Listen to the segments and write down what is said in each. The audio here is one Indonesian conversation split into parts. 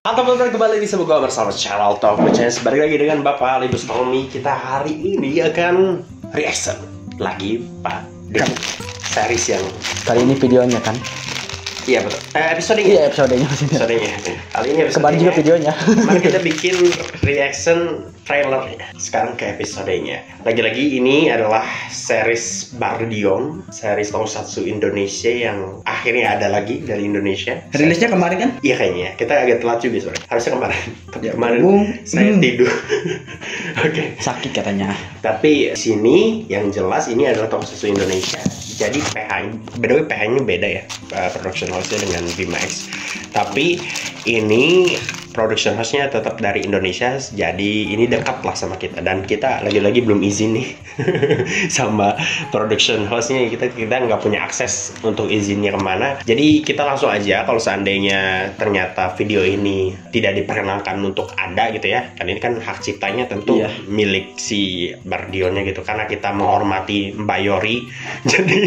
Atau teman kembali di sebuah bersama channel Talk with Chance. Balik lagi dengan Bapak Ali Bustami. Kita hari ini akan reaction lagi Pak dengan series yang kali ini videonya kan? Iya betul. Episodenya. Iya episodenya maksudnya. Episodenya. Kali ini episodenya. Kemarin juga videonya. Kemarin kita bikin reaction trailernya. Sekarang ke episodenya. Lagi-lagi ini adalah series Bardion, series Tokusatsu Indonesia yang akhirnya ada lagi dari Indonesia. Rilisnya kemarin kan? Iya kayaknya. Kita agak telat juga sebenarnya. Harusnya kemarin. Tapi Ya, kemarin saya tidur. Oke. Sakit katanya. Tapi sini yang jelas ini adalah Tokusatsu Indonesia. Jadi PH-nya beda ya, production house-nya dengan Vimax. Tapi ini production house-nya tetap dari Indonesia, jadi ini dekat lah sama kita. Dan kita lagi-lagi belum izin nih sama production house-nya. Kita nggak punya akses untuk izinnya kemana. Jadi kita langsung aja kalau seandainya ternyata video ini tidak diperkenankan untuk ada gitu ya. Kan ini kan hak ciptanya tentu milik si Bardionnya gitu. Karena kita menghormati Mbak Yori. Jadi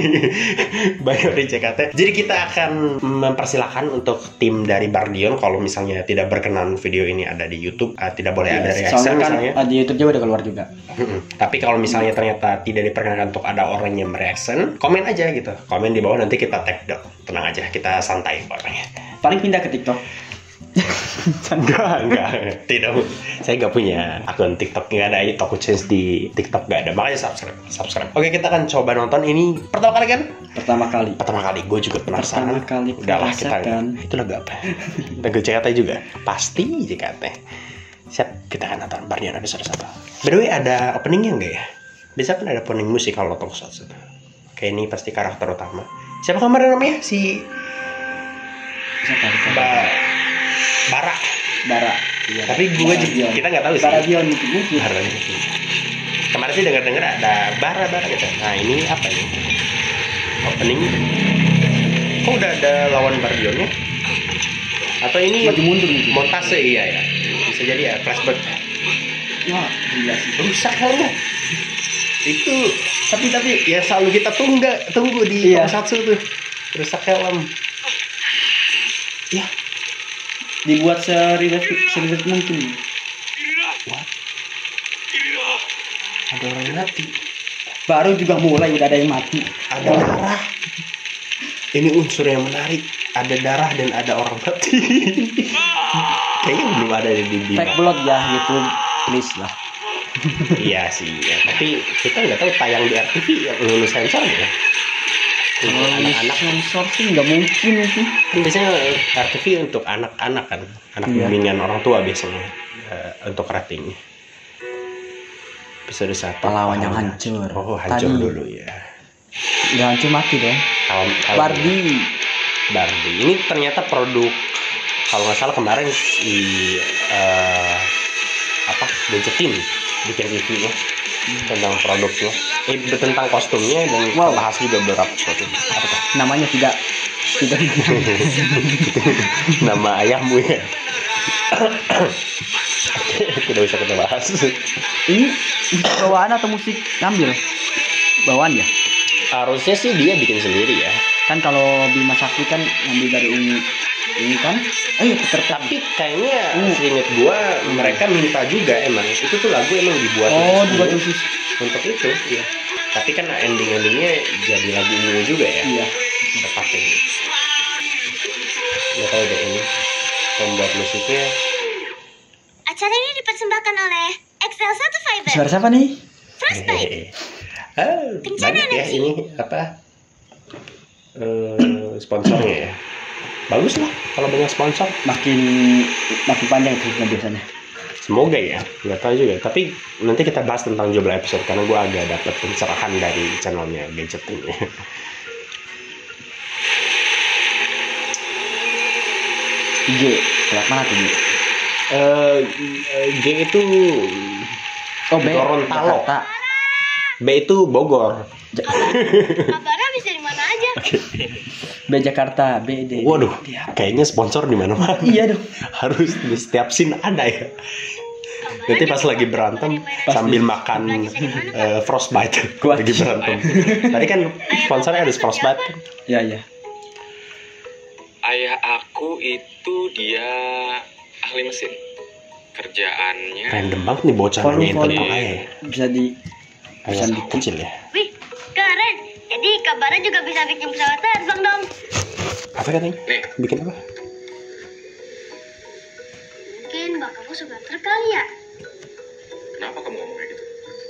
Bayori JKT. Jadi kita akan mempersilahkan untuk tim dari Bardion kalau misalnya tidak berkenan video ini ada di YouTube, tidak boleh ada reaction kan misalnya. di YouTube juga udah keluar juga. Tapi kalau misalnya ternyata tidak diperkenankan untuk ada orang yang mereaction, komen aja gitu. Komen di bawah nanti kita tag dong. Tenang aja, kita santai orangnya. Paling pindah ke TikTok. Enggak, tidak. Saya nggak punya akun TikTok, nggak ada Toku Chance di TikTok, nggak ada. Makanya subscribe. Oke, kita akan coba nonton ini pertama kali kan? Pertama kali. Gue juga penasaran. Pertama kali. Udahlah kita. Itu lagu apa? Lagu JKT juga. Pasti JKT. Siap, kita akan nonton Bardion episode 1. By the way, ada openingnya nggak ya? Biasa kan ada opening musik kalau Tokusatsu. Kayak ini pasti karakter utama. Siapa kemarin namanya? Si Bara. Iya. Tapi gue juga kita nggak tahu sih. Bardion itu mungkin. Kemarin sih dengar ada Bara gitu. Nah ini apa ini? Opening. Kok udah ada lawan Bardionnya? Atau ini maju mundur mungkin. montase ya? Bisa jadi ya flashback. Wah, gila sih. Rusak helmnya. Itu tapi ya selalu kita tunggu di Tokusatsu tuh. Rusak helm. Ya. Dibuat serius mungkin. What? Ada orang yang mati. Baru juga mulai udah ada yang mati. Ada darah. Ini unsur yang menarik. Ada darah dan ada orang mati. Kayaknya belum ada di Bima. Fake blood ya YouTube, please lah. Iya sih. Ya. Tapi kita nggak tahu tayang di RTV yang lulus sensor ya. Untuk anak-anak sensor sih nggak mungkin itu. Biasanya RTV untuk anak-anak kan, anak bimbingan orang tua biasanya untuk rating. Episode 1 pahlawan yang hancur. Oh, hancur tadi. Dulu ya. Udah hancur mati dong. Bardi. Ini ternyata produk kalau nggak salah kemarin di Gadgetin bikin review-nya tentang produknya, tentang kostumnya dan bahas juga beberapa sesuatu. Apa tuh? Namanya tidak nama ayahmu ya. Tidak bisa kita bahas. Ini musik bawaan atau musik ngambil bawaan ya? Harusnya sih dia bikin sendiri ya. Kan kalau Bima Sakti kan ngambil dari ini kan. Tapi kayaknya seinget gua mereka minta juga emang. Itu tuh lagu emang dibuat khusus untuk itu, iya. Tapi kan endingnya jadi lagu ungu juga ya. Iya. Pakai. Nggak tahu deh ini pembuat musiknya. Acara ini dipersembahkan oleh XL1 Fiber. Suara siapa nih? Frostbite. Banyak ya ini apa? Sponsornya ya. Bagus lah kalau banyak sponsor, makin panjang tripnya biasanya. Semoga ya, nggak tahu juga. Tapi nanti kita bahas tentang jumlah episode karena gue agak dapat pencerahan dari channelnya Gadget ini. G, kelak mana tuh G? G itu B, Gorontalo. B itu Bogor. Kabarnya bisa di mana aja. B Jakarta, B D. Waduh, kayaknya sponsor di mana-mana. Iya dong. Harus di setiap scene ada ya. Nanti pas lagi berantem sambil makan Frostbite lagi berantem. Tadi kan sponsornya ada Frostbite. Iya. Ayah aku itu dia ahli mesin. Kerjaannya Random banget nih bocah nanyain tentang ayah ya. Bisa di Ayah kecil ya. Wih, keren. Jadi kabarnya juga bisa bikin pesawat terbang dong. Apa katanya? nih, Bikin apa? Mungkin bapakku suka truk kali ya? kenapa kamu ngomong kayak gitu?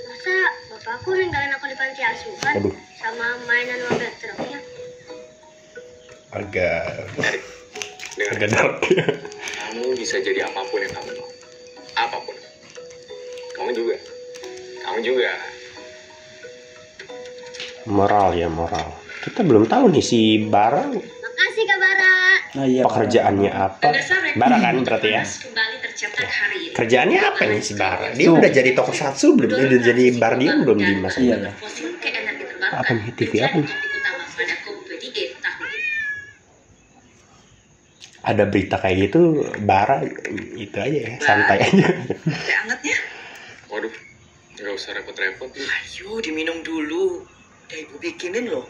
Masa bapakku ninggalin aku di panti asuhan Aduh. sama mainan mobil truknya? Agak Dengar, agak dark. kamu bisa jadi apapun yang kamu mau. Apapun. Kamu juga. Kamu juga. Moral ya moral. Kita belum tahu nih si Bara Makasih Kak Bara. Nah iya. pekerjaannya apa. Bara kan berarti ya. kembali tercatat hari ini. Kerjaannya apa nih si Bara? Dia udah jadi tokusatsu belum? Dia udah jadi Bardian belum di masa Iya, ini? iya. Fosil ke energi terbarukan Apa nih, TV apa nih? menjadi topik utama pada COP28 tahun ini. Ada berita kayak gitu, Bara itu aja ya, santai aja. Teh angetnya? Waduh, nggak usah repot-repot. Ayo diminum dulu. Udah ibu bikinin loh.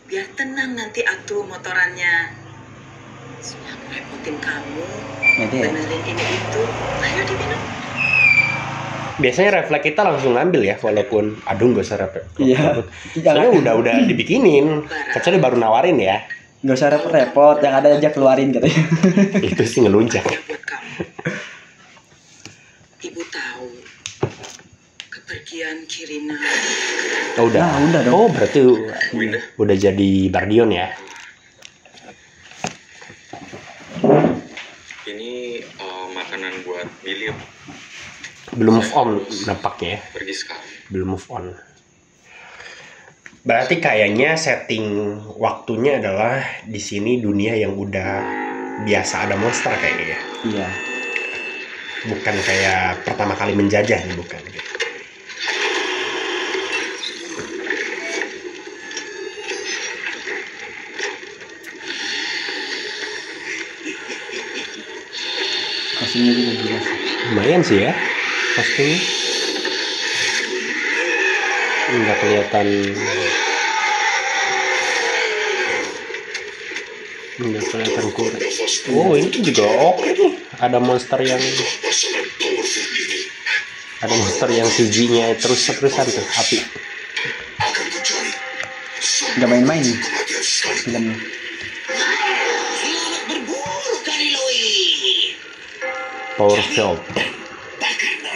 Biar tenang nanti atuh motorannya. Sudah aku repotin kamu. Nanti ya. Benerin ini itu. Ayo diminum. Biasanya refleks kita langsung ngambil ya, walaupun aduh nggak usah refleks. Iya. Soalnya udah dibikinin, kecuali baru nawarin ya. Nggak usah repot-repot, yang ada aja keluarin katanya. Itu sih ngelunjak. Buat kamu. Ibu tahu kepergian Kirina. Oh, udah. Nah, udah dong. Oh, berarti udah jadi Bardion ya. Ini makanan buat William. Belum move on nampaknya ya. Pergi sekarang. Belum move on. Berarti kayaknya setting waktunya adalah di sini dunia yang udah biasa ada monster kayaknya ya. Iya. Bukan kayak pertama kali menjajah nih, bukan gitu. Kostumnya juga jelas. Lumayan sih ya kostumnya. Nggak kelihatan. Nggak kelihatan kurang. Oh, ini juga oke nih. Ada monster yang CG-nya terus-terusan tuh api. Nggak main-main nih filmnya.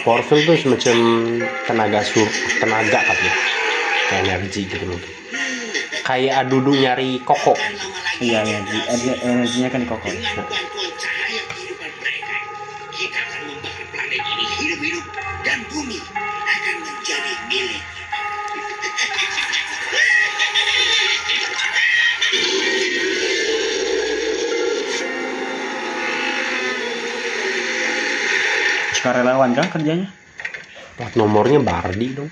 Power field tuh semacam tenaga katanya, kayak energi gitu mungkin. Kayak Adudu nyari koko. Iya iya, energinya kan di kokon. Bantuan cahaya kehidupan mereka, kita akan membuat planet ini hidup-hidup dan bumi akan menjadi milik. Sukarelawan kan kerjanya? Plat nomornya Bardi dong.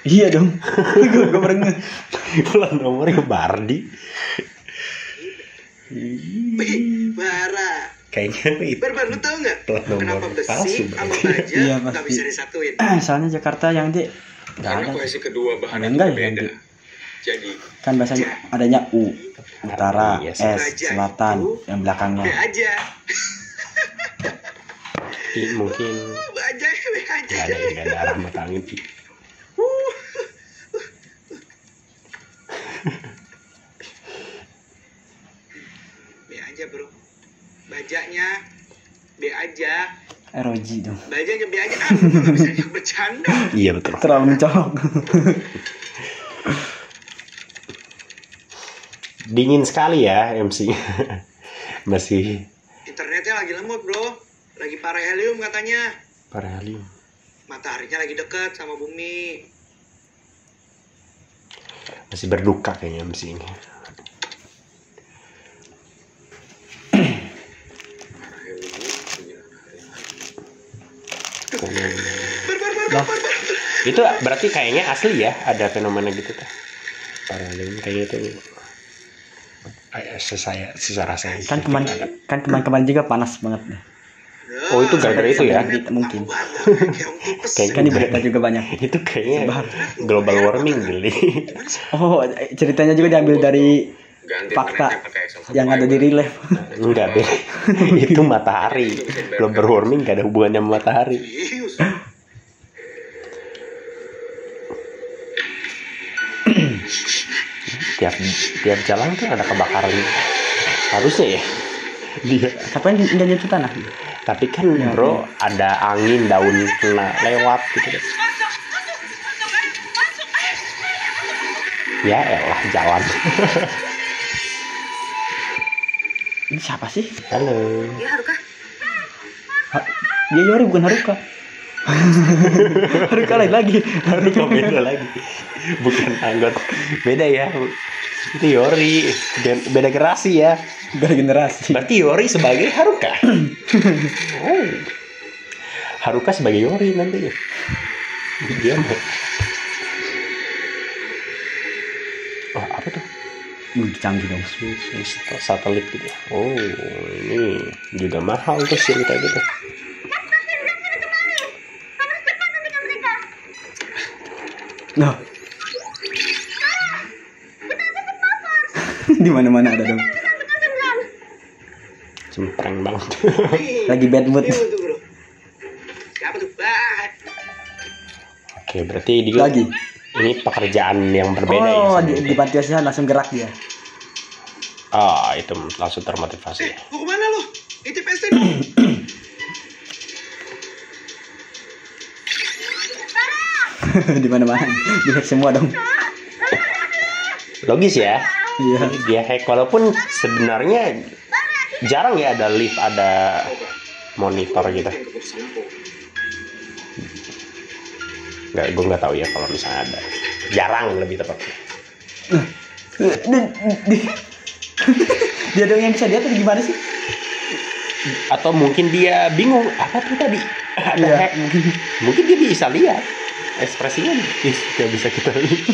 Iya dong. Gue baru ngeh. Plat nomornya Bardi. Bara, Kayaknya itu Bar, lu tau nggak plat nomor kenapa palsu. besi sama Bro. baja Iya, nggak pasti. bisa disatuin? Soalnya Jakarta yang di nggak Karena ada. koheksi kedua bahan Ada itu enggak ya, berbeda. nanti? Jadi, Kan bahasanya adanya U, utara, Iya, S, selatan, yang Be belakangnya. aja, Mungkin baja, be aja. nggak ada arah mata angin sih. Be aja bro, bajanya be aja, ROG dong. bajanya be aja. Lu nggak bisa diajak bercanda. Iya betul. Terlalu mencolok. Dingin sekali ya MC. Masih Internetnya lagi lemot bro, lagi parahelium katanya. parahelium. Mataharinya lagi deket sama bumi. Masih berduka kayaknya MC ini. Itu berarti kayaknya asli ya, ada fenomena gitu tuh. Paralel kayaknya itu secara saya Kan kemarin juga panas banget nih. Oh, itu gara-gara itu ya? Mungkin. Kayaknya Kan di berita juga banyak. itu kayaknya global warming kali. Oh, ceritanya juga diambil dari Ganti Fakta planetnya pakai Excel yang ada di relief. Enggak deh. Itu matahari. Global warming gak ada hubungannya sama matahari. Serius? Tiap jalan tuh ada kebakaran. Harusnya ya. Dia. Siapa yang nggak nyentuh tanah? Tapi kan bro ada angin daun kena lewat gitu deh. Ya elah jalan. Ini siapa sih? Halo. Ya Haruka. Dia Yori bukan Haruka. Haruka lain lagi. Haruka beda lagi. Bukan anggota. Beda ya. Itu Yori. Beda generasi ya. Beda generasi. Berarti Yori sebagai Haruka. Oh. Haruka sebagai Yori nanti. Dia mau. Oh, apa tuh? Canggih dong. Satelit gitu. Oh, ini juga mahal tuh sih kayak gitu. Nah. Di mana-mana ada dong. Cempreng banget. Lagi bad mood. Ini tuh bro. Siapa tuh? Oke, berarti dia Lagi. ini pekerjaan yang berbeda ya. Oh, sama di itu. panti asuhan langsung gerak dia. Ah, itu langsung termotivasi. Mau kemana lu? Itu pesta dong. Di mana-mana. Di hack semua dong. Logis ya. Iya. Dia hack walaupun sebenarnya jarang ya ada lift, ada monitor gitu. Gue nggak tahu ya kalau misalnya ada. Jarang lebih tepatnya. Dia dong yang bisa lihat atau gimana sih? Atau mungkin dia bingung apa tuh tadi ada Iya, hack. Mungkin dia bisa lihat ekspresinya nggak bisa kita lihat.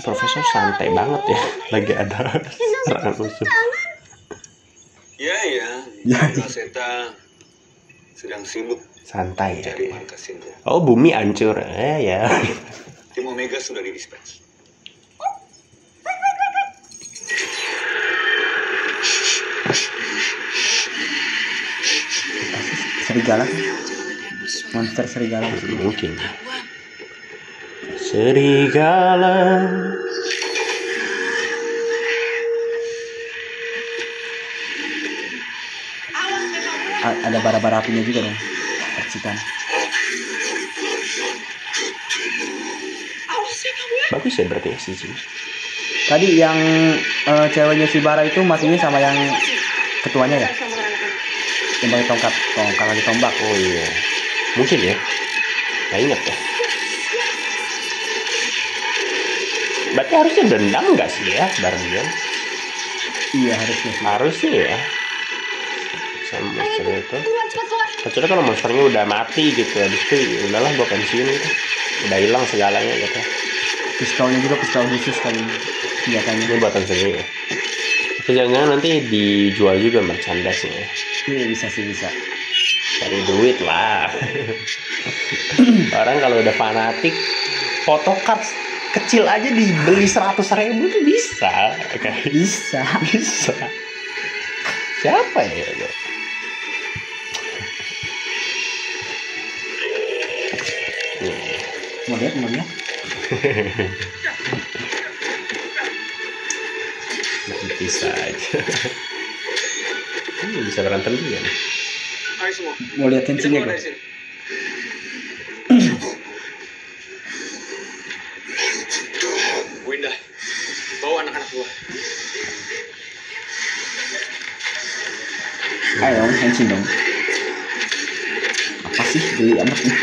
Profesor santai banget ya, lagi ada serangan musuh. Ya. Ya. Seta sedang sibuk Santai ya. cari markas Indra. Oh, bumi hancur ya. Tim Omega sudah didispatch. Serigala. Monster serigala. Mungkin. Serigala. Ada bara-bara apinya juga dong. Percikan. Bagus ya berarti ya sih. Tadi yang ceweknya si Bara itu matinya sama yang ketuanya ya? Yang pakai tongkat lagi tombak. Oh iya. Mungkin ya. Nggak ingat ya. Berarti harusnya dendam nggak sih ya bareng dia? Iya harusnya sih. Harusnya ya. Sama monster itu. Kecuali kalau monsternya udah mati gitu, habis itu udahlah gua pensiun gitu. Udah hilang segalanya gitu. Pistolnya juga pistol khusus kali ini. Senjatanya. Ini buatan sendiri ya. Itu jangan nanti dijual juga merchandise-nya. Iya bisa sih bisa. Cari duit lah. Orang kalau udah fanatik photocard kecil aja dibeli 100.000 tuh bisa. Kayak Bisa. bisa. Siapa ya? Mau lihat. Bisa aja. Bisa berantem juga. Ayo semua. Mau lihat tensinya Keluar kok. dari sini. Winda, bawa anak-anak keluar. Ayo dong, henshin dong. Apa sih beli amat nih?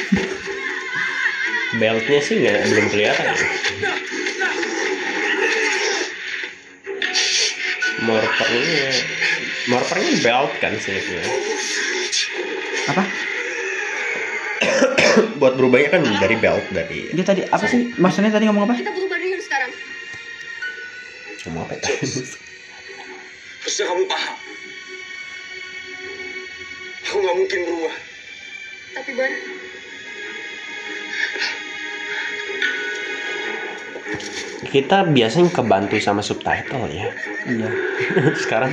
Beltnya sih belum kelihatan ya. Morpernya belt kan sih itu. Apa? Buat berubahnya kan dari belt dari. Dia tadi apa sih? Maksudnya tadi ngomong apa? Kita butuh Badriyun sekarang. Ngomong apa ya? Harusnya kamu paham. Aku nggak mungkin berubah. Tapi Bar, kita biasanya kebantu sama subtitle ya. Iya. Sekarang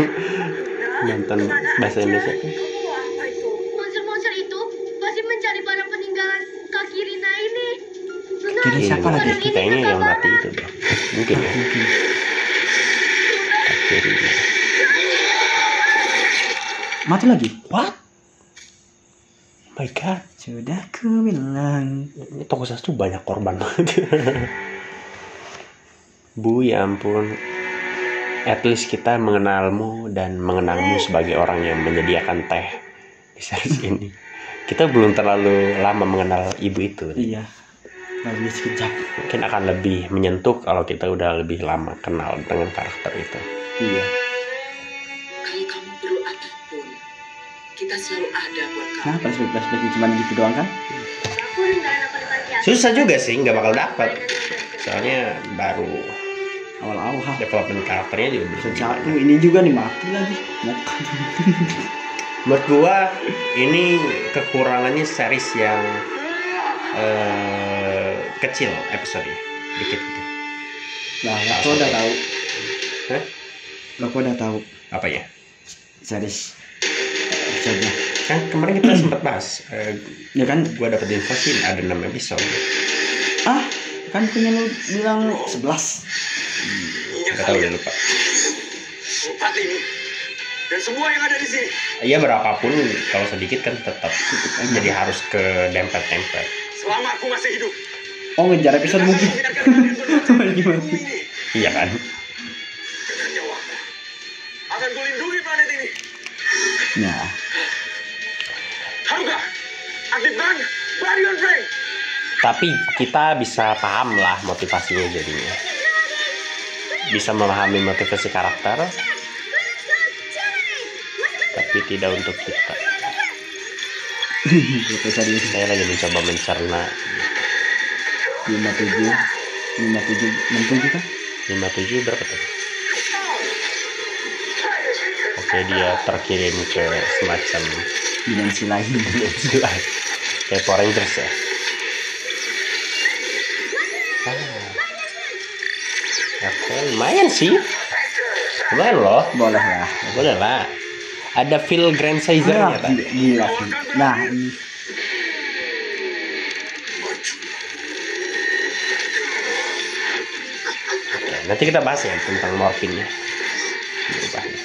nonton bahasa Indonesia tuh. Apa itu? Monster-monster itu pasti mencari barang peninggalan kaki Rina ini. Luna, Kiri siapa lagi? barang ini Kayaknya yang kekal mati banget. itu bro. Mungkin ya. Kiri. Mati lagi. What? My God. Sudah ku bilang. Ini Tokusatsu banyak korban banget. Bu, ya ampun. At least kita mengenalmu dan mengenalmu sebagai orang yang menyediakan teh di series ini. Kita belum terlalu lama mengenal ibu itu. Iya. Lagi sekejap. Mungkin akan lebih menyentuh kalau kita udah lebih lama kenal dengan karakter itu. Iya. Kalau kamu perlu apapun, kita selalu ada buat kamu. Nah, flashback cuma gitu doang kan? Aku rendahan apa depan kiamat. Susah juga sih, nggak bakal dapat. Soalnya baru Awal-awal. development karakternya juga belum Satu ini juga nih mati lagi. Moka. Menurut gua ini kekurangannya series yang kecil episodenya, dikit gitu. Nah, aku udah tahu. Hah? Aku udah tahu Apa ya? series episode-nya. Kan kemarin kita sempat bahas. Ya kan? Gua dapet info sih ada 6 episode. Ah, kan punya lu bilang 11. Gak tahu udah lupa. Tempat ini dan semua yang ada di sini. Iya berapapun kalau sedikit kan tetap jadi harus ke dempet-dempet. Selama aku masih hidup. Oh, ngejar episode mungkin. Biarkan kalian berdua Gimana? bumi ini. Iya kan? Dengan nyawaku akan kulindungi planet ini. Ya. Haruka, aktifkan Guardian Frank. Tapi kita bisa paham lah motivasinya jadinya. Bisa memahami motivasi karakter, tapi tidak untuk kita. Episode ini Saya lagi mencoba mencerna 57, 67 kan? 57 berapa tuh? Oke, dia terkirim ke semacam Dimensi lain. dimensi lain. Kayak Power Rangers ya. Oke, lumayan sih. Lumayan loh. Boleh lah. Boleh lah. Ada feel grand sizer-nya tadi. Gila sih. Nah, ini Oke, nanti kita bahas ya tentang morfinnya. Berubahnya.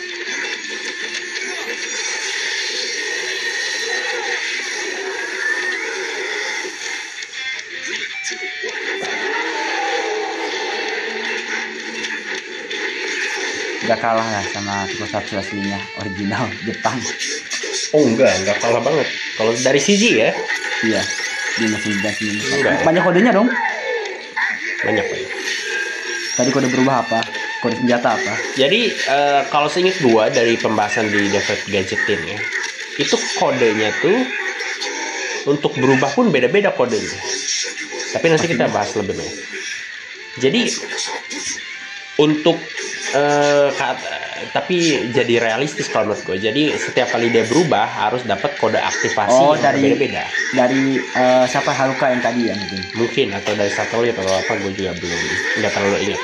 gak kalah lah sama Tokusatsu aslinya original Jepang. Oh enggak kalah banget. Kalau dari CG ya, Iya. Dia masih ini. Enggak. Banyak kodenya dong. banyak. Tadi kode berubah apa? Kode senjata apa? Jadi kalau seingat gua dari pembahasan di David Gadgetin ya, itu kodenya tuh untuk berubah pun beda-beda kodenya. Tapi nanti kita bahas lebih banyak. Jadi untuk tapi jadi realistis kalau menurut gue. Jadi setiap kali dia berubah harus dapat kode aktivasi Oh, yang dari beda-beda. dari siapa Haruka yang tadi ya mungkin. Mungkin atau dari satelit atau apa, gue juga belum nggak terlalu ingat.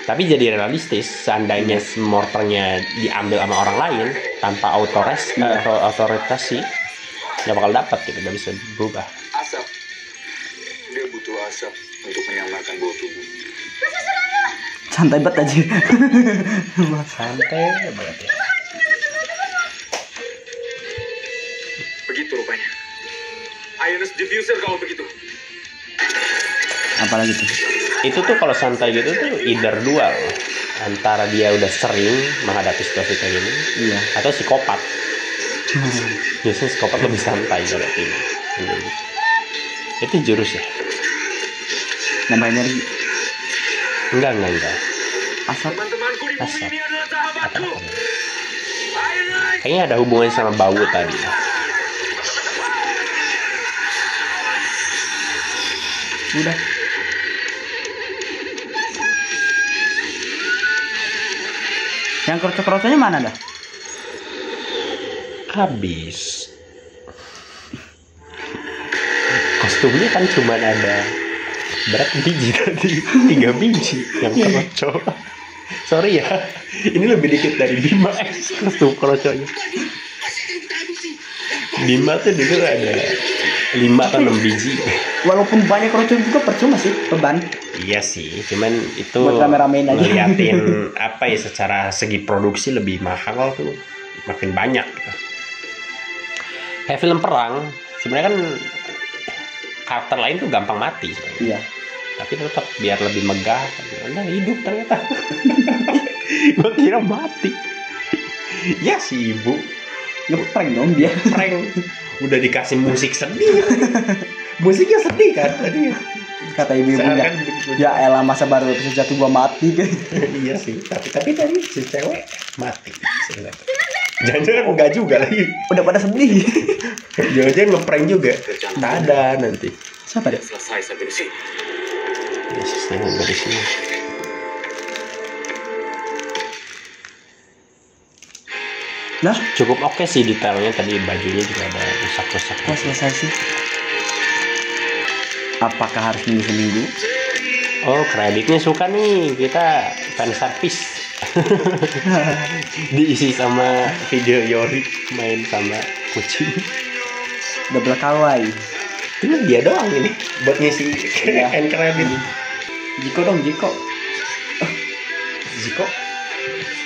Tapi jadi realistis, seandainya mortarnya diambil sama orang lain tanpa otoritasi, nggak bakal dapat gitu, nggak bisa berubah. Asap. Dia butuh asap untuk menyamarkan bau tubuh. Santai banget aja. Santai banget ya. Begitu rupanya. Ionus diffuser kalau begitu. Apalagi tuh? Itu tuh kalau santai gitu tuh either dual antara dia udah sering menghadapi situasi kayak gini, Iya. atau psikopat. Biasanya psikopat lebih santai berarti. Itu jurus ya? Nambah energi. Enggak. Asap. Teman-temanku di bumi Asap. ini adalah sahabatku. Apa? Ionus. Kayaknya ada hubungannya sama bau tadi. Udah. Yang kroco-kroconya mana dah? Habis. Kostumnya kan cuma ada Berapa biji tadi? 3 biji yang kroco. Sorry ya, ini lebih dikit dari Bima X tuh kroconya. Bima tuh dulu ada 5 atau 6 biji. Walaupun banyak kroco juga percuma sih beban. Iya sih, cuman itu Buat rame-ramein aja. ngeliatin apa ya, secara segi produksi lebih mahal tuh makin banyak gitu. Kayak film perang, sebenarnya kan karakter lain tuh gampang mati sebenarnya. Iya. Tapi tetap biar lebih megah, udah hidup ternyata. Gue kira mati. Ya si ibu Ngeprank dong dia. prank, udah dikasih musik sedih. Musiknya sedih kan tadi. Kata ibu-ibunya, ya elah masa baru episode 1 gua mati kan. Iya sih, tapi tadi si cewek mati sebenarnya. Jangan-jangan enggak juga lagi. Udah pada sedih. Jangan-jangan ngeprank juga. Tak ada nanti. Siapa deh? Selesai sampai di sini. Yesusnya dari sini. Lah, Cukup oke sih detailnya, tadi bajunya juga ada rusak-rusak. kok selesai sih? Apakah harus nunggu seminggu? Oh, kreditnya suka nih, kita fan service. Diisi sama video Yori main sama kucing. Double kawaii. Cuma dia doang ini buat ngisi Iya. end credit. Jiko dong, Jiko. Ziko,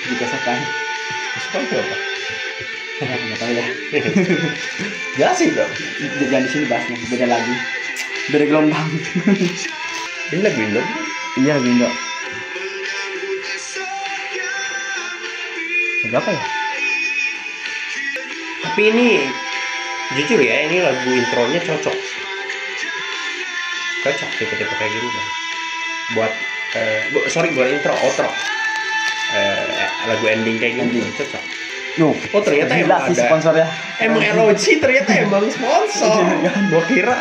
Jiko Sekan. Ziko itu apa? Nggak tahu ya. Jelasin dong. Jangan di sini bahasnya, beda lagi. Beda gelombang. Ini lagu Indo. Iya lagi enggak. Lagu apa ya? Tapi ini jujur ya, ini lagu intronya cocok. Cocok tipe-tipe kayak gini kan. Buat buat intro, outro. Lagu ending kayak gini cocok. Oh ternyata gila emang sih ada. sponsornya. Emang LOG ternyata emang sponsor. Gua kira.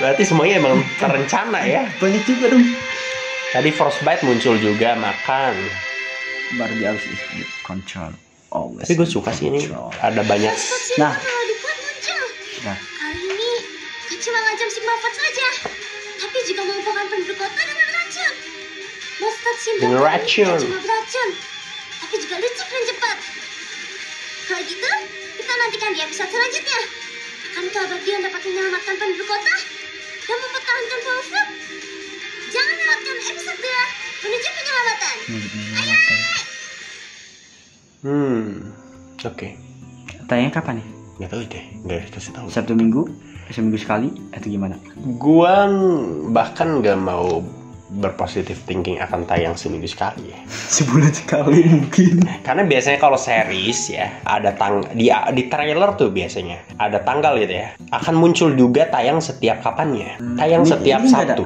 Berarti semuanya emang terencana ya. Banyak juga dong. Tadi Frostbite muncul juga, makan. Baru di harus control. Always. Tapi gue suka sih ini. control. Ada banyak. Nah. Kalau dibuat muncul. Nah. Kali ini bukan cuma ngancam Sigma Fox saja, tapi juga mengumpulkan penduduk kota dengan racun. Monster Syndrome Dengan bukan racun. cuma beracun, tapi juga licik dan cepat. Kalau gitu, kita nantikan di episode selanjutnya. Akankah Bardion dapat menyelamatkan penduduk kota dan mempertahankan Powerfoot? Jangan lewatkan episode 2 menuju penyelamatan. Oke. Tayangnya kapan nih? Nggak tahu deh, nggak dikasih tahu. Sabtu minggu? Seminggu sekali? Atau gimana? Gua bahkan nggak mau berpositif thinking akan tayang seminggu sekali ya. Sebulan sekali mungkin. Karena biasanya kalau series ya ada di trailer tuh biasanya ada tanggal gitu ya. Akan muncul juga tayang setiap kapannya. Tayang Ini- setiap ini nggak Sabtu.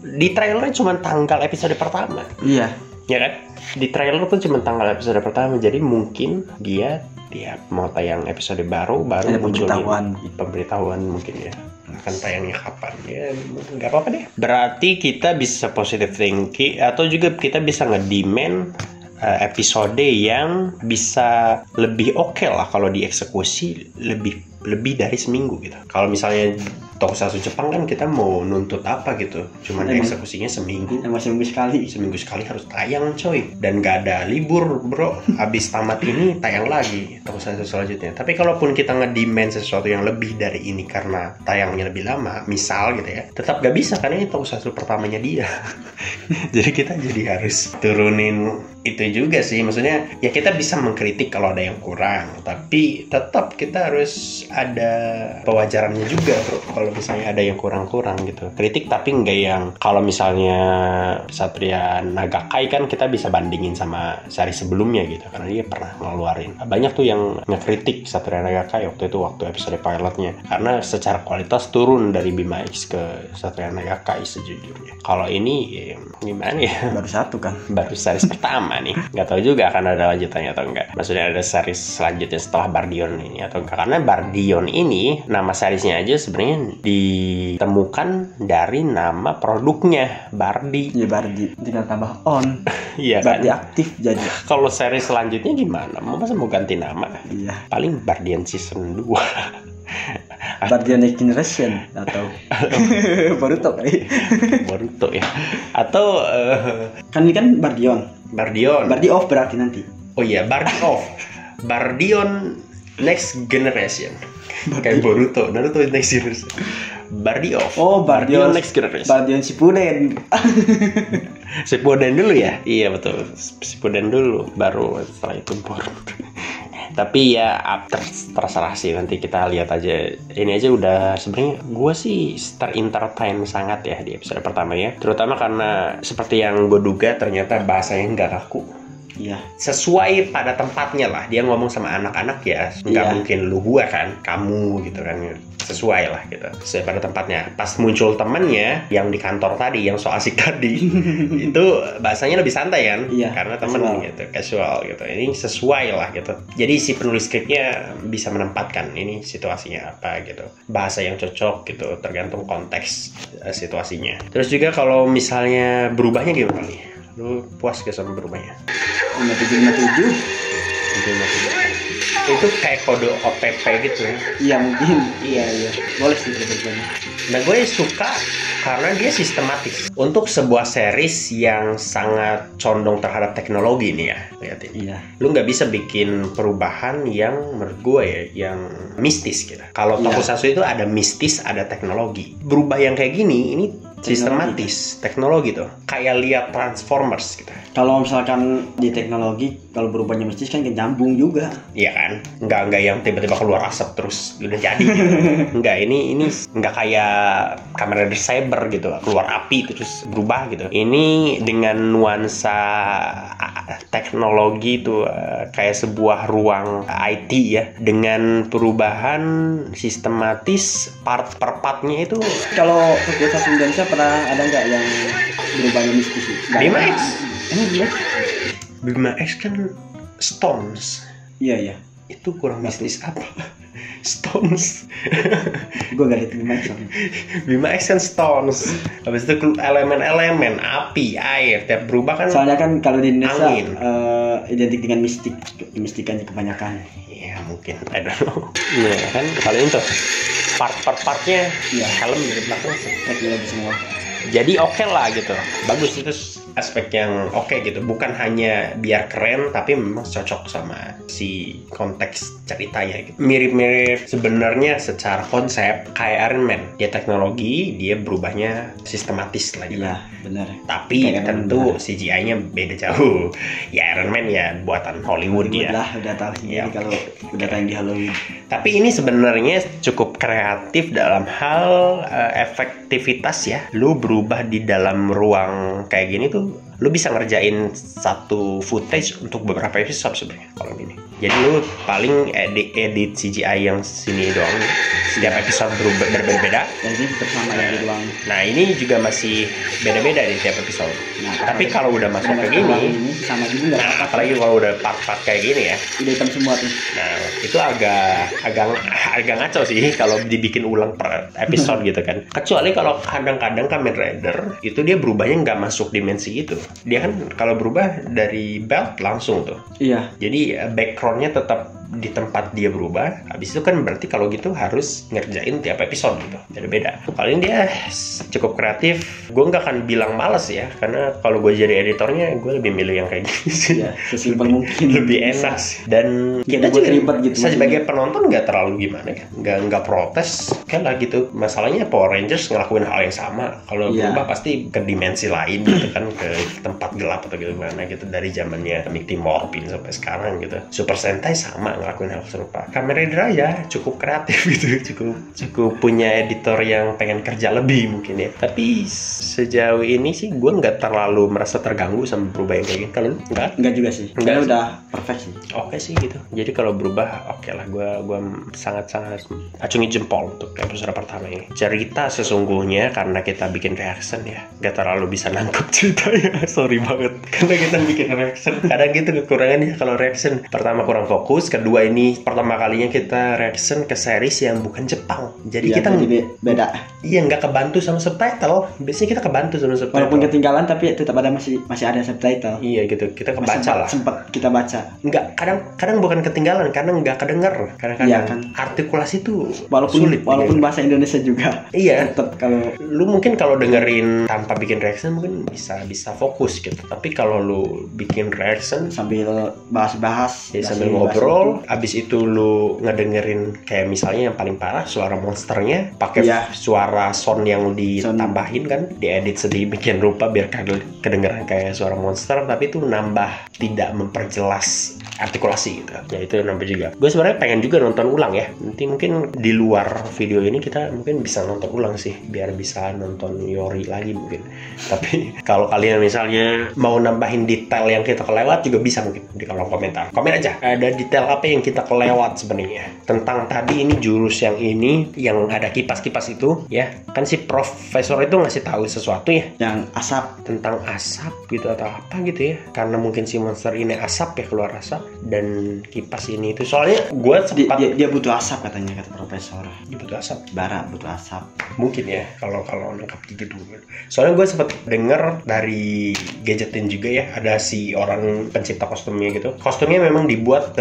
Di trailernya cuma tanggal episode pertama. Iya. Ya kan? Di trailer tuh cuma tanggal episode pertama. Jadi mungkin dia tiap mau tayang episode baru Ada muncul pemberitahuan mungkin ya. Akan tayangnya kapan ya, nggak apa-apa deh. Berarti kita bisa positive thinking atau juga kita bisa ngedemand episode yang bisa lebih oke lah kalau dieksekusi lebih dari seminggu gitu. Kalau misalnya Tokusatsu Jepang kan kita mau nuntut apa gitu, cuman Emang- eksekusinya seminggu. Emang seminggu sekali. Seminggu sekali harus tayang coy, dan gak ada libur bro. Abis tamat ini tayang lagi Tokusatsu selanjutnya. Tapi kalaupun kita ngedemand sesuatu yang lebih dari ini karena tayangnya lebih lama, misal gitu ya, tetap gak bisa karena ini Tokusatsu pertamanya dia. Jadi kita jadi harus turunin itu juga sih. Maksudnya ya kita bisa mengkritik kalau ada yang kurang, tapi tetap kita harus ada pewajarannya juga bro. Kalau misalnya ada yang kurang-kurang gitu, kritik tapi enggak yang kalau misalnya Satria Nagakai kan kita bisa bandingin sama seri sebelumnya gitu, karena dia pernah ngeluarin banyak tuh yang ngekritik Satria Nagakai waktu episode pilotnya, karena secara kualitas turun dari Bima X ke Satria Nagakai sejujurnya. Kalau ini ya, gimana ya, Baru satu kan. baru series pertama nih, nggak tahu juga akan ada lanjutannya atau enggak. Maksudnya ada series selanjutnya setelah Bardion ini atau enggak, karena Bardion ini nama seriesnya aja sebenarnya ditemukan dari nama produknya Bardi. Ya Bardi tinggal tambah on. Iya kan? Bardi aktif jadi. Kalau series selanjutnya gimana? Masa mau ganti nama? Iya. Paling Bardian season 2. Bardion Next Generation atau Boruto kali. Boruto ya. Atau Kan ini kan Bardion. Bardion. Bardi off berarti nanti. Oh iya, Bardion Next Generation. Kayak Boruto, Naruto Next Generation. Bardion. Oh, Bardion Next Generation. Bardion Shippuden. Shippuden dulu ya? Iya betul. Shippuden dulu, baru setelah itu Boruto. Tapi ya terserah sih, nanti kita lihat aja. Ini aja udah sebenarnya gue sih entertain sangat ya di episode pertama ya. Terutama karena seperti yang gue duga ternyata bahasanya nggak kaku. Iya. Sesuai pada tempatnya lah. Dia ngomong sama anak-anak ya, nggak mungkin lu gua kan, kamu gitu kan. Sesuai lah gitu, sesuai pada tempatnya. Pas muncul temennya yang di kantor tadi, yang so asik tadi, itu bahasanya lebih santai kan, karena temen gitu, casual gitu. Ini sesuai lah gitu. Jadi si penulis skripnya bisa menempatkan ini situasinya apa gitu, bahasa yang cocok gitu, tergantung konteks situasinya. Terus juga kalau misalnya berubahnya gimana nih? Lu puas gak sama berubahnya? 57. Itu kayak kode OTP gitu ya? Iya mungkin. Iya. Boleh sih berubahnya. Nah gue suka karena dia sistematis. Untuk sebuah series yang sangat condong terhadap teknologi nih ya, lihatin. Iya. Lu nggak bisa bikin perubahan yang menurut gue ya, yang mistis gitu. Kalau Tokusatsu itu ada mistis, ada teknologi. Berubah yang kayak gini, ini sistematis, teknologi tuh. Kayak lihat Transformers gitu. Kalau misalkan di teknologi, kalau berubahnya mistis kan nyambung juga. Iya kan? Nggak yang tiba-tiba keluar asap terus udah jadi gitu. Nggak, ini nggak kayak Kamen Rider Saber gitu, keluar api terus berubah gitu. Ini dengan nuansa teknologi tuh, kayak sebuah ruang IT ya, dengan perubahan sistematis part per partnya itu. Kalau Tokusatsu Indonesia pernah ada nggak yang berubahnya mistis? Bima X. Emang Bima X kan Stones. Iya. Itu kurang mistis apa? Stones. Gue gak liat Bima X. Bima X kan Stones. Habis itu elemen-elemen api, air, tiap berubah kan. Soalnya kan kalau di Indonesia identik dengan mistik, kemistikannya kebanyakan. Iya mungkin, I don't know. Iya kan, kalau itu part per partnya, helm dari belakang teknologi semua. Jadi oke lah gitu, bagus, itu aspek yang oke gitu, bukan hanya biar keren tapi memang cocok sama si konteks ceritanya gitu. Mirip-mirip sebenarnya secara konsep kayak Iron Man, dia teknologi, dia berubahnya sistematis lah gitu. Iya benar. Tapi tentu CGI-nya beda jauh. Ya Iron Man ya buatan Hollywood ya. Udah tahu ini kalau udah tayang di Halloween. Tapi ini sebenarnya cukup kreatif dalam hal efektivitas ya. Lu berubah di dalam ruang kayak gini tuh, lu bisa ngerjain satu footage untuk beberapa episode sebenarnya kalau ini. Jadi lu paling edit CGI yang sini doang. Setiap episode berbeda. Dan ini tetap sama yang di ruang. Nah ini juga masih beda-beda di tiap episode. Nah, tapi kalau udah masuk ke gini, sama juga. Nah apalagi kalau udah part-part kayak gini ya. Udah hitam semua tuh. Nah itu agak ngaco sih kalau dibikin ulang per episode gitu kan. Kecuali kalau kadang-kadang Kamen Rider itu dia berubahnya nggak masuk dimensi itu. Dia kan kalau berubah dari belt langsung tuh. Iya. Jadi backgroundnya tetap di tempat dia berubah. Habis itu kan berarti kalau gitu harus ngerjain tiap episode gitu. Beda-beda. Kalau ini dia cukup kreatif. Gue nggak akan bilang males ya, karena kalau gue jadi editornya gue lebih milih yang kayak gini sih. Ya, sesimpel mungkin. Lebih enak sih. Dan kita juga ribet gitu. Saya sebagai penonton nggak terlalu gimana ya. Nggak protes. Kan lah gitu. Masalahnya Power Rangers ngelakuin hal yang sama. Kalau berubah pasti ke dimensi lain gitu kan, ke tempat gelap atau gimana gitu, dari zamannya Mighty Morphin sampai sekarang gitu. Super Sentai sama ngelakuin hal serupa. Kamen Rider aja cukup kreatif gitu, cukup punya editor yang pengen kerja lebih mungkin ya. Tapi sejauh ini sih gue nggak terlalu merasa terganggu sama berubah yang kayak gini. Kalau nggak juga sih. Karena udah perfect sih. Oke sih gitu. Jadi kalau berubah oke lah, gue sangat-sangat acungi jempol untuk episode pertama ini. Cerita sesungguhnya karena kita bikin reaction ya, nggak terlalu bisa nangkep ceritanya. Sorry banget karena kita bikin reaction. Kadang gitu kekurangannya kalau reaction. Pertama kurang fokus, kedua berdua ini pertama kalinya kita reaction ke series yang bukan Jepang. Jadi kita beda. Iya, nggak kebantu sama subtitle. Biasanya kita kebantu sama subtitle. Walaupun ketinggalan tapi tetap ada masih ada subtitle. Iya gitu, kita kebaca lah. Sempat kita baca. Enggak, kadang bukan ketinggalan, karena nggak kedenger. Kadang-kadang Iya, kan. artikulasi tuh Walaupun sulit. bahasa Indonesia juga. Iya. Tetap kalau Lu mungkin kalau dengerin tanpa bikin reaction mungkin bisa fokus gitu. Tapi kalau lu bikin reaction sambil bahas-bahas, ya, sambil ngobrol, abis itu lu ngedengerin kayak misalnya yang paling parah suara monsternya pakai Iya. suara sound yang ditambahin kan, diedit sedemikian rupa biar kedengeran kayak suara monster, tapi itu nambah tidak memperjelas artikulasi gitu. Ya itu nambah juga. Gue sebenarnya pengen juga nonton ulang ya. Nanti mungkin di luar video ini kita mungkin bisa nonton ulang sih, biar bisa nonton Yori lagi mungkin. Tapi kalau kalian misalnya mau nambahin detail yang kita kelewat juga bisa mungkin di kolom komentar. Komen aja ada detail apa yang kita kelewat sebenarnya tentang tadi ini jurus yang ini yang ada kipas-kipas itu ya. Kan si profesor itu ngasih tahu sesuatu ya yang asap, tentang asap gitu atau apa gitu ya. Karena mungkin si monster ini asap ya, keluar asap, dan kipas ini itu soalnya gue sempat dia butuh asap katanya, kata profesor. dia butuh asap. Bara butuh asap. Mungkin ya kalau nangkap gitu. Soalnya gue sempat denger dari Gadgetin juga ya, ada si orang pencipta kostumnya gitu. Kostumnya memang dibuat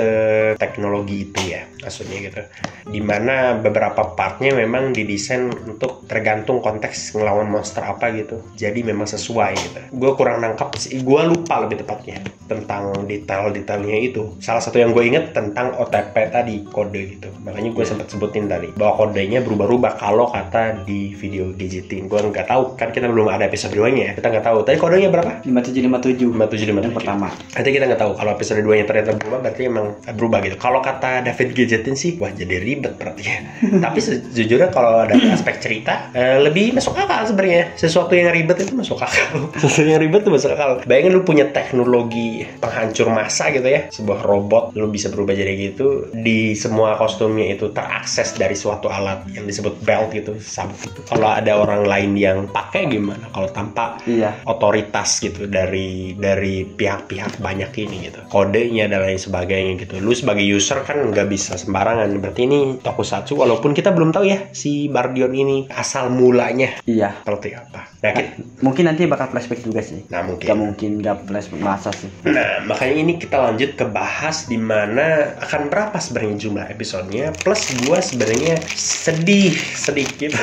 teknologi itu ya, maksudnya gitu. Dimana beberapa partnya memang didesain untuk tergantung konteks ngelawan monster apa gitu. Jadi memang sesuai gitu. Gue kurang nangkap sih, gue lupa lebih tepatnya tentang detail-detailnya itu. Salah satu yang gue inget tentang OTP tadi, kode gitu. Makanya gue sempat sebutin tadi bahwa kodenya berubah-ubah kalau kata di video Gadgetin. Gue nggak tahu, kan kita belum ada episode 2-nya ya. Kita nggak tahu. Tadi kodenya berapa? 5757. 5757 Yang pertama. Nanti kita nggak tahu kalau episode 2-nya ternyata berubah, berarti emang berubah gitu. Kalau kata David Gadgetin sih, wah jadi ribet berarti ya. Tapi sejujurnya kalau dari aspek cerita lebih masuk akal sebenarnya. Sesuatu yang ribet itu masuk akal. Sesuatu yang ribet itu masuk akal. Bayangin lu punya teknologi penghancur massa gitu ya, sebuah robot lu bisa berubah jadi gitu, di semua kostumnya itu terakses dari suatu alat yang disebut belt gitu, sabuk gitu. Kalau ada orang lain yang pakai gimana? Kalau tanpa otoritas gitu dari pihak-pihak banyak ini gitu, kodenya dan lain sebagainya gitu. Lu sebagai user kan nggak bisa sembarangan. Berarti ini tokusatsu, walaupun kita belum tahu ya si Bardion ini asal mulanya seperti apa. Nah, mungkin nanti bakal flashback juga sih. Nah mungkin. Gak mungkin gak flashback, masa sih. Nah makanya ini kita lanjut ke bahas di mana akan berapa sebenarnya jumlah episodenya. Plus gue sebenarnya sedih gitu.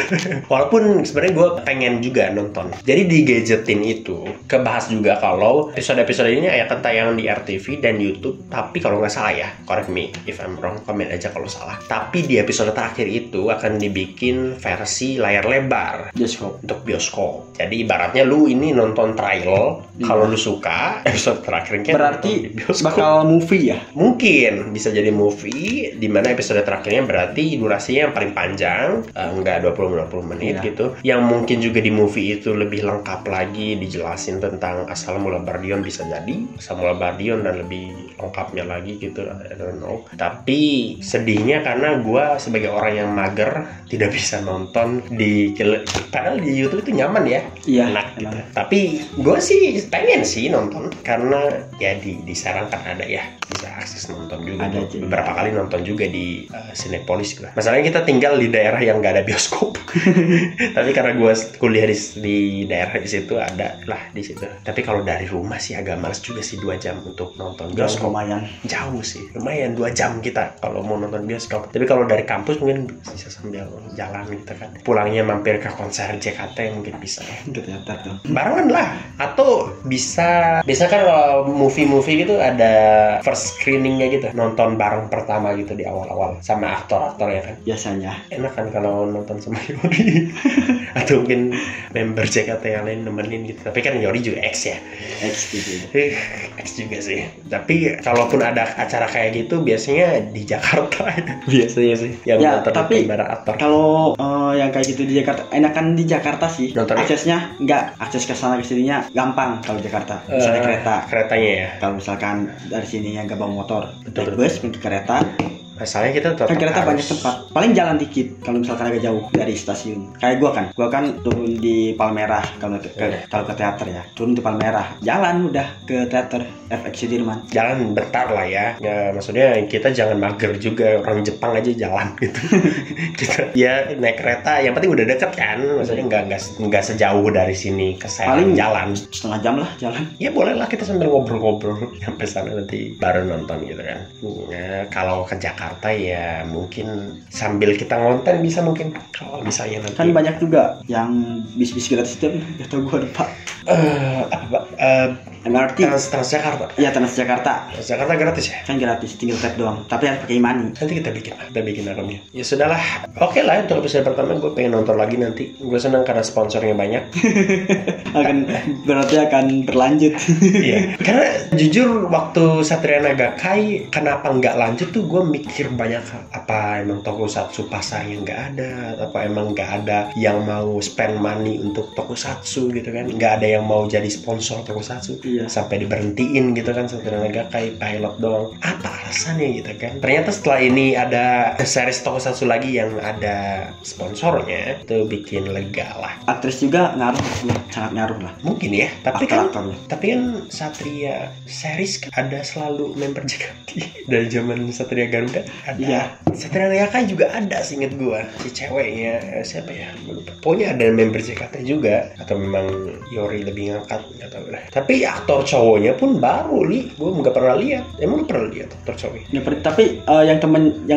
Walaupun sebenarnya gue pengen juga nonton. Jadi di Gadgetin itu kebahas juga kalau episode-episode ini akan tayang di RTV dan YouTube. Tapi kalau nggak salah ya, correct me if I'm wrong, komen aja kalau salah. Tapi di episode terakhir itu akan dibikin versi layar lebar untuk bioskop. Jadi ibaratnya lu ini nonton trial, kalau lu suka episode terakhirnya berarti bakal movie ya? Mungkin bisa jadi movie, dimana episode terakhirnya berarti durasinya yang paling panjang, enggak 20-50 menit gitu. Yang mungkin juga di movie itu lebih lengkap lagi, dijelasin tentang asal mula Bardion, bisa jadi asal mula Bardion dan lebih lengkapnya lagi gitu, I don't know. Tapi sedihnya karena gue sebagai orang yang mager tidak bisa nonton padahal di YouTube itu nyaman ya, enak gitu. Tapi gue sih pengen sih nonton karena ya disarankan ada ya, bisa akses nonton juga. Beberapa kali nonton juga di Cinepolis gitu. Masalahnya kita tinggal di daerah yang nggak ada bioskop. Tapi karena gue kuliah di daerah di situ, ada lah di situ. Tapi kalau dari rumah sih agak males juga sih 2 jam untuk nonton bioskop. Lumayan jauh sih, lumayan 2 jam kita kalau mau nonton bioskop. Tapi kalau dari kampus mungkin bisa sambil jalan gitu kan. Pulangnya mampir ke konser JKT mungkin bisa ya. Ternyata tuh Barengan lah. Atau bisa kan kalau movie gitu ada first screeningnya gitu, nonton bareng pertama gitu di awal-awal sama aktor-aktor ya kan. Biasanya Enak kan kalau nonton sama Yori. Atau mungkin member JKT yang lain nemenin gitu. Tapi kan Yori juga X ya. X gitu. X juga sih. Tapi kalaupun ada acara kayak gitu biasanya di Jakarta. Biasanya sih yang ya, nonton tapi bareng aktor. Kalau yang kayak gitu di Jakarta, enakan di Jakarta sih. Nonton aksesnya nggak, akses ke sana ke sininya gampang kalau Jakarta. Misalnya keretanya ya. Kalau misalkan dari sininya nggak bawa motor, naik bus, pintu kereta, Masalahnya kita tetap Kan kereta harus- banyak tempat. Paling jalan dikit kalau misalkan agak jauh dari stasiun. Kayak gua kan turun di Palmerah kalau ke teater ya. Turun di Palmerah, jalan udah ke teater FX Sudirman. Jalan bentar lah ya. Ya maksudnya kita jangan mager juga, orang Jepang aja jalan gitu. Kita ya naik kereta, yang penting udah deket kan. Maksudnya nggak sejauh dari sini ke Serang Paling jalan. setengah jam lah jalan. Ya boleh lah kita sambil ngobrol-ngobrol sampai sana nanti baru nonton gitu kan. Ya, kalau ke Jakarta ya mungkin sambil kita ngonten bisa mungkin kalau misalnya nanti. Kan banyak juga yang bis-bis gratis itu, gak tau gua lupa. Apa Pak? MRT. Transjakarta. Iya, Transjakarta. Transjakarta gratis ya? Kan gratis, tinggal tap doang. Tapi harus pakai money. Nanti kita bikin akunnya. Ya sudahlah. Oke lah untuk episode pertama gue pengen nonton lagi nanti. Gue senang karena sponsornya banyak. Berarti akan berlanjut. Iya. Karena jujur waktu Satria Naga Kai kenapa nggak lanjut tuh gue mikir banyak, apa emang tokusatsu pasarnya nggak ada, apa emang nggak ada yang mau spend money untuk tokusatsu gitu kan, nggak ada yang mau jadi sponsor tokusatsu. Iya. Sampai diberhentiin gitu kan Satria Naga Kai pilot doang. Apa alasannya gitu kan? Ternyata setelah ini ada series tokusatsu lagi yang ada sponsornya, itu bikin lega lah. Aktris juga ngaruh, sangat ngaruh lah. Mungkin ya, tapi kan Aktor-aktornya. Satria series kan ada selalu member JKT dari zaman Satria Garuda ada. Iya. Satria Naga Kai juga ada, seinget gua si ceweknya siapa ya, gua lupa. Pokoknya ada member JKT juga, atau memang Yori lebih ngangkat nggak tahu lah. Tapi aktor cowoknya pun baru gua nggak pernah lihat. Emang lu pernah lihat aktor cowoknya? Ya, tapi yang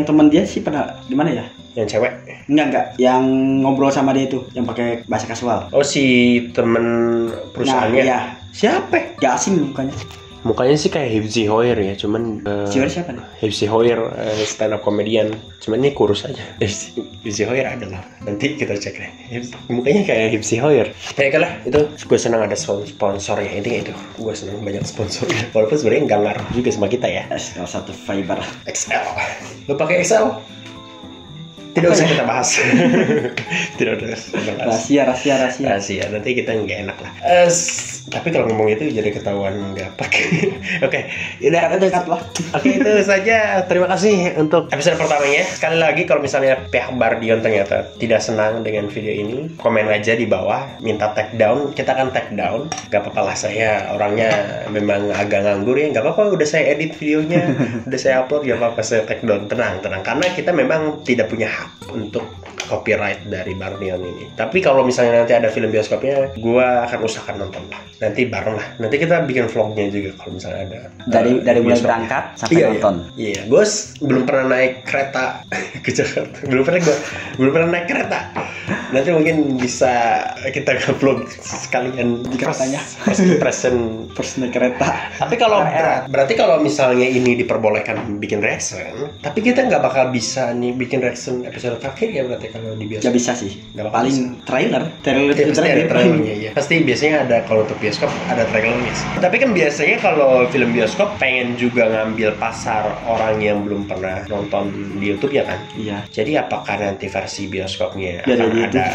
teman dia sih pernah di mana ya? Yang cewek? Enggak, yang ngobrol sama dia itu, yang pakai bahasa kasual. Oh, si temen perusahaannya? Nah, iya. Siapa? Gak asing mukanya. Mukanya sih kayak Hibzi Hoir ya, cuman Siapa siapa nih? Hibzi Hoir stand up comedian, cuman ini kurus aja. Hibzi Hoir ada lah, nanti kita cek deh. Mukanya kayak Hibzi Hoir. Ya kalah, itu gue senang ada sponsornya, intinya itu. Gue senang banyak sponsornya, walaupun sebenarnya nggak ngaruh juga sama kita ya. SL1 Fiber. XL, lo pakai XL? Tidak usah kita bahas. Tidak usah kita bahas. Rahasia, nanti kita nggak enak lah. Tapi kalau ngomong itu jadi ketahuan nggak pakai. Oke, udah dekat lah. Oke, itu saja. Terima kasih untuk episode pertamanya. Sekali lagi kalau misalnya pihak Bardion ternyata tidak senang dengan video ini, komen aja di bawah, minta take down. Kita akan take down. Gak apa-apa lah, saya orangnya memang agak nganggur ya. Gak apa-apa, udah saya edit videonya, udah saya upload, gak apa-apa saya take down. Tenang. Karena kita memang tidak punya hak untuk copyright dari Bardion ini. Tapi kalau misalnya nanti ada film bioskopnya, gue akan usahakan nonton lah. Nanti bareng lah. Nanti kita bikin vlognya juga kalau misalnya ada. Dari mulai berangkat sampai nonton. Iya, gue belum pernah naik kereta ke Jakarta. Belum pernah naik kereta. Nanti mungkin bisa kita vlog sekalian Jika katanya present naik kereta. Tapi kalau berarti kalau misalnya ini diperbolehkan bikin reaction, tapi kita nggak bakal bisa nih bikin reaction episode terakhir ya, berarti kalau di bioskop. Gak bisa sih. Nggak bakal Paling trailer Ya, pasti ada trailernya ya. Pasti biasanya ada, kalau untuk bioskop ada trailernya sih. Tapi kan biasanya kalau film bioskop pengen juga ngambil pasar orang yang belum pernah nonton di YouTube ya kan. Iya. Jadi apakah nanti versi bioskopnya Biar akan di ada?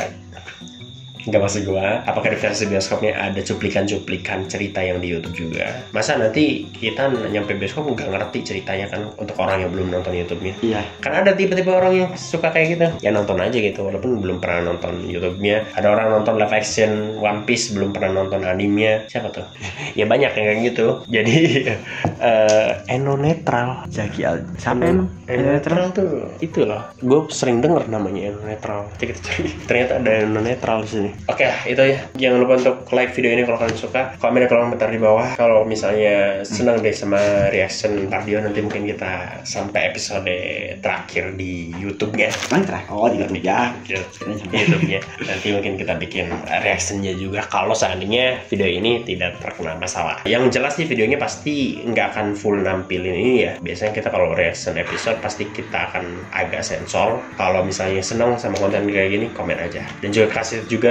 Nggak, maksud gua, apakah di versi bioskopnya ada cuplikan-cuplikan cerita yang di YouTube juga? Masa nanti kita nyampe bioskop nggak ngerti ceritanya kan, untuk orang yang belum nonton YouTube-nya? Iya. Kan ada tipe-tipe orang yang suka kayak gitu, ya nonton aja gitu walaupun belum pernah nonton YouTube-nya. Ada orang nonton live action One Piece belum pernah nonton animenya, siapa tuh? Ya banyak yang kayak gitu. Jadi Eno Netral. Jaki siapa emang? Eno Netral tuh itu loh, gue sering denger namanya Eno Netral. Kita cari, ternyata ada Eno Netral di sini. Oke lah, itu ya. Jangan lupa untuk like video ini kalau kalian suka. Komen dan komentar di bawah. Kalau misalnya senang deh sama reaction Bardion, nanti mungkin kita sampai episode terakhir di YouTube-nya. Oh, di YouTube ya. YouTube-nya. Nanti mungkin kita bikin reactionnya juga kalau seandainya video ini tidak terkena masalah. Yang jelas sih videonya pasti nggak akan full nampilin ini ya. Biasanya kita kalau reaction episode pasti kita akan agak sensor. Kalau misalnya senang sama konten kayak gini, komen aja. Dan juga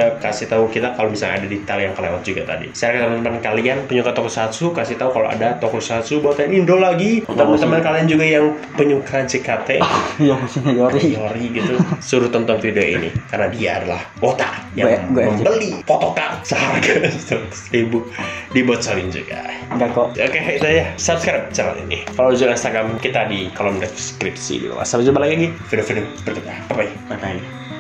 kasih tahu kita kalau misalnya ada detail yang kelewat juga tadi. Share ke teman-teman kalian penyuka tokusatsu, kasih tahu kalau ada tokusatsu buatan Indo lagi. Teman-teman kalian juga yang penyuka JKT, yang maksudnya Yori gitu, suruh tonton video ini karena dia adalah botak yang membeli photocard seharga 100.000 dibocorin juga. Enggak kok. Oke, itu ya. subscribe channel ini. Follow juga Instagram kita di kolom deskripsi di bawah. Sampai jumpa lagi video-video berikutnya. Bye. Bye bye.